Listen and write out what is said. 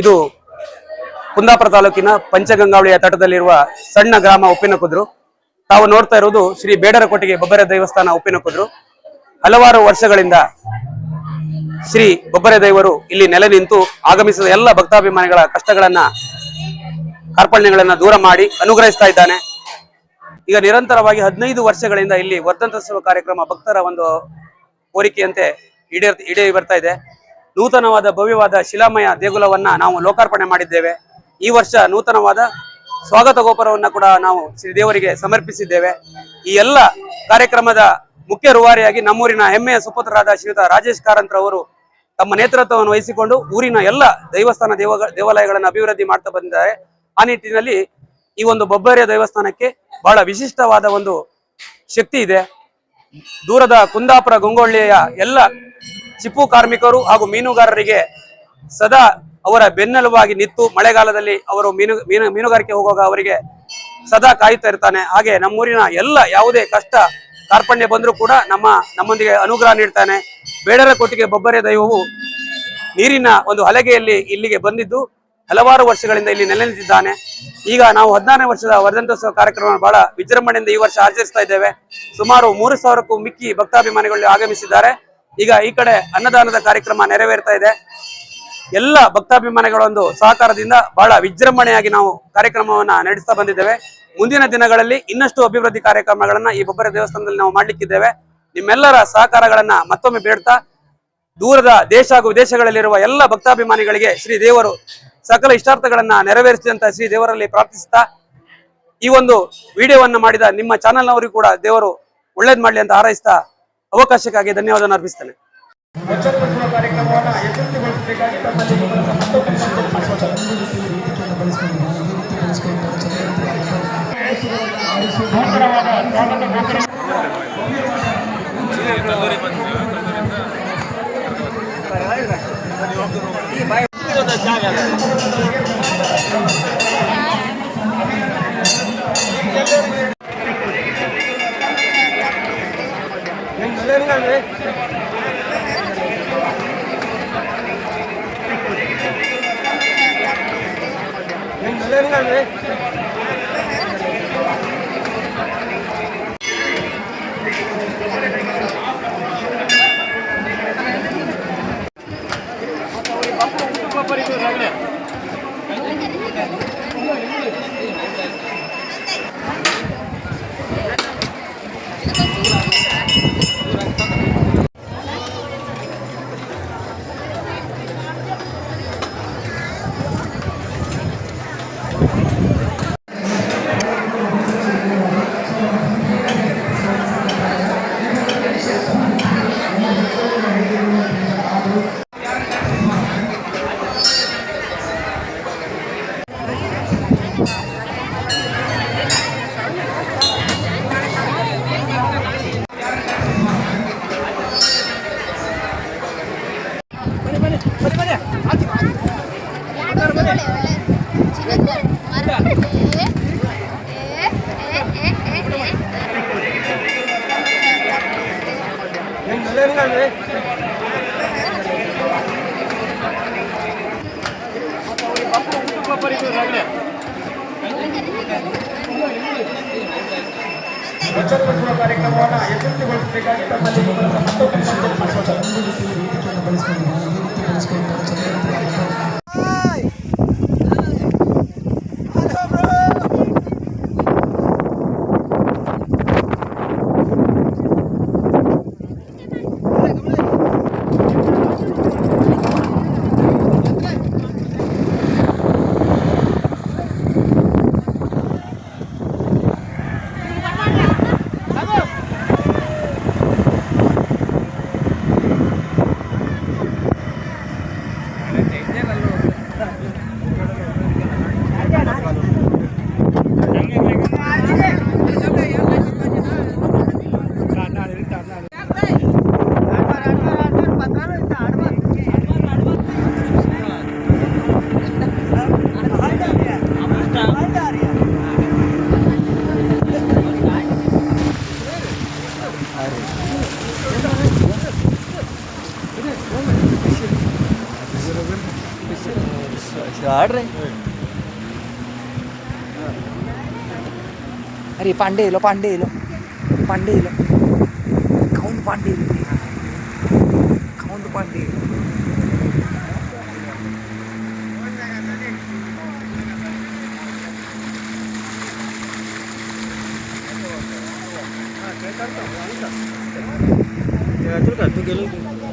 ಇದು ಕುಂದಾಪುರ ತಾಲೂಕಿನ ಪಂಚಗಂಗಾವಳಿಯ ತಟದಲ್ಲಿರುವ ಸಣ್ಣ ಗ್ರಾಮ ಉಪ್ಪಿನಕುದ್ರು. ತಾವು ನೋಡ್ತಾ ಇರುವುದು ಶ್ರೀ ಬೇಡರಕೋಟೆಗೆ ಬೊಬ್ಬರೆ ದೇವಸ್ಥಾನ ಉಪ್ಪಿನಕುದ್ರು. ಹಲವಾರು ವರ್ಷಗಳಿಂದ ಶ್ರೀ ಬೊಬ್ಬರೆ ದೇವರು ಇಲ್ಲಿ ನೆಲೆ ನಿಂತು ಆಗಮಿಸಿದ ಎಲ್ಲ ಭಕ್ತಾಭಿಮಾನಿಗಳ ಕಷ್ಟಗಳನ್ನ ಕಾರ್ಪಣ್ಯಗಳನ್ನ ದೂರ ಮಾಡಿ ಅನುಗ್ರಹಿಸ್ತಾ ಇದ್ದಾನೆ. ಈಗ ನಿರಂತರವಾಗಿ 15 ವರ್ಷಗಳಿಂದ ಇಲ್ಲಿ ವರ್ಧಂತೋತ್ಸವ ಕಾರ್ಯಕ್ರಮ ಭಕ್ತರ ಒಂದು ಕೋರಿಕೆಯಂತೆ ಈಡೇರಿ ಬರ್ತಾ ಇದೆ. ನೂತನವಾದ ಭವ್ಯವಾದ ಶಿಲಾಮಯ ದೇಗುಲವನ್ನ ನಾವು ಲೋಕಾರ್ಪಣೆ ಮಾಡಿದ್ದೇವೆ. ಈ ವರ್ಷ ನೂತನವಾದ ಸ್ವಾಗತ ಗೋಪುರವನ್ನ ಕೂಡ ನಾವು ಶ್ರೀ ದೇವರಿಗೆ ಸಮರ್ಪಿಸಿದ್ದೇವೆ. ಈ ಎಲ್ಲ ಕಾರ್ಯಕ್ರಮದ ಮುಖ್ಯ ರೂವಾರಿಯಾಗಿ ನಮ್ಮೂರಿನ ಹೆಮ್ಮೆಯ ಸುಪುತ್ರರಾದ ಶ್ರೀಯುತ ರಾಜೇಶ್ ಕಾರಂತ್ರವರು ತಮ್ಮ ನೇತೃತ್ವವನ್ನು ವಹಿಸಿಕೊಂಡು ಊರಿನ ಎಲ್ಲ ದೇವಸ್ಥಾನ ದೇವಾಲಯಗಳನ್ನು ಅಭಿವೃದ್ಧಿ ಮಾಡ್ತಾ ಬಂದಿದ್ದಾರೆ. ಆ ನಿಟ್ಟಿನಲ್ಲಿ ಈ ಒಂದು ಬೊಬ್ಬರೆ ದೇವಸ್ಥಾನಕ್ಕೆ ಬಹಳ ವಿಶಿಷ್ಟವಾದ ಒಂದು ಶಕ್ತಿ ಇದೆ. ದೂರದ ಕುಂದಾಪುರ ಗಂಗೊಳ್ಳಿಯ ಎಲ್ಲ ಚಿಪ್ಪು ಕಾರ್ಮಿಕರು ಹಾಗೂ ಮೀನುಗಾರರಿಗೆ ಸದಾ ಅವರ ಬೆನ್ನೆಲುಬಾಗಿ ನಿಂತು ಮಳೆಗಾಲದಲ್ಲಿ ಅವರು ಮೀನುಗಾರಿಕೆ ಹೋಗುವಾಗ ಅವರಿಗೆ ಸದಾ ಕಾಯುತ್ತಾ ಇರ್ತಾನೆ. ಹಾಗೆ ನಮ್ಮೂರಿನ ಎಲ್ಲ ಯಾವುದೇ ಕಷ್ಟ ಕಾರ್ಪಣ್ಯ ಬಂದರೂ ಕೂಡ ನಮ್ಮೊಂದಿಗೆ ಅನುಗ್ರಹ ನೀಡ್ತಾನೆ. ಬೇಡರಕೋಟೆಗೆ ಬೊಬ್ಬರೆ ದೈವವು ನೀರಿನ ಒಂದು ಹಲಗೆಯಲ್ಲಿ ಇಲ್ಲಿಗೆ ಬಂದಿದ್ದು ಹಲವಾರು ವರ್ಷಗಳಿಂದ ಇಲ್ಲಿ ನೆಲೆ ನಿಂತಿದ್ದಾನೆ. ಈಗ ನಾವು 16ನೇ ವರ್ಷದ ವರ್ಧಂತೋತ್ಸವ ಕಾರ್ಯಕ್ರಮ ಬಹಳ ವಿಜೃಂಭಣೆಯಿಂದ ಈ ವರ್ಷ ಆಚರಿಸ್ತಾ ಇದ್ದೇವೆ. ಸುಮಾರು 3,000ಕ್ಕೂ ಮಿಕ್ಕಿ ಭಕ್ತಾಭಿಮಾನಿಗಳು ಆಗಮಿಸಿದ್ದಾರೆ. ಈಗ ಈ ಕಡೆ ಅನ್ನದಾನದ ಕಾರ್ಯಕ್ರಮ ನೆರವೇರ್ತಾ ಇದೆ. ಎಲ್ಲ ಭಕ್ತಾಭಿಮಾನಿಗಳ ಒಂದು ಸಹಕಾರದಿಂದ ಬಹಳ ವಿಜೃಂಭಣೆಯಾಗಿ ನಾವು ಕಾರ್ಯಕ್ರಮವನ್ನ ನಡೆಸ್ತಾ ಬಂದಿದ್ದೇವೆ. ಮುಂದಿನ ದಿನಗಳಲ್ಲಿ ಇನ್ನಷ್ಟು ಅಭಿವೃದ್ಧಿ ಕಾರ್ಯಕ್ರಮಗಳನ್ನ ಈ ಬೊಬ್ಬರೆ ದೇವಸ್ಥಾನದಲ್ಲಿ ನಾವು ಮಾಡ್ಲಿಕ್ಕಿದ್ದೇವೆ. ನಿಮ್ಮೆಲ್ಲರ ಸಹಕಾರಗಳನ್ನ ಮತ್ತೊಮ್ಮೆ ಬೇಡ್ತಾ ದೂರದ ದೇಶ ಹಾಗೂ ವಿದೇಶಗಳಲ್ಲಿರುವ ಎಲ್ಲ ಭಕ್ತಾಭಿಮಾನಿಗಳಿಗೆ ಶ್ರೀ ದೇವರು ಸಕಲ ಇಷ್ಟಾರ್ಥಗಳನ್ನ ನೆರವೇರಿಸಿ ಅಂತ ಶ್ರೀ ದೇವರಲ್ಲಿ ಪ್ರಾರ್ಥಿಸ್ತಾ ಈ ಒಂದು ವಿಡಿಯೋವನ್ನು ಮಾಡಿದ ನಿಮ್ಮ ಚಾನೆಲ್ನವರಿಗೂ ಕೂಡ ದೇವರು ಒಳ್ಳೇದ್ ಮಾಡ್ಲಿ ಅಂತ ಹಾರೈಸ್ತಾ ಅವಕಾಶಕ್ಕಾಗಿ ಧನ್ಯವಾದ ಅರ್ಪಿಸ್ತೇನೆ. ಕಾರ್ಯಕ್ರಮವನ್ನು ಯಶಸ್ವಿಗೊಳಿಸಬೇಕಾಗಿ ತಮ್ಮಲ್ಲಿ रे अरे पांडे येलो खाऊन पांडे तू गेलो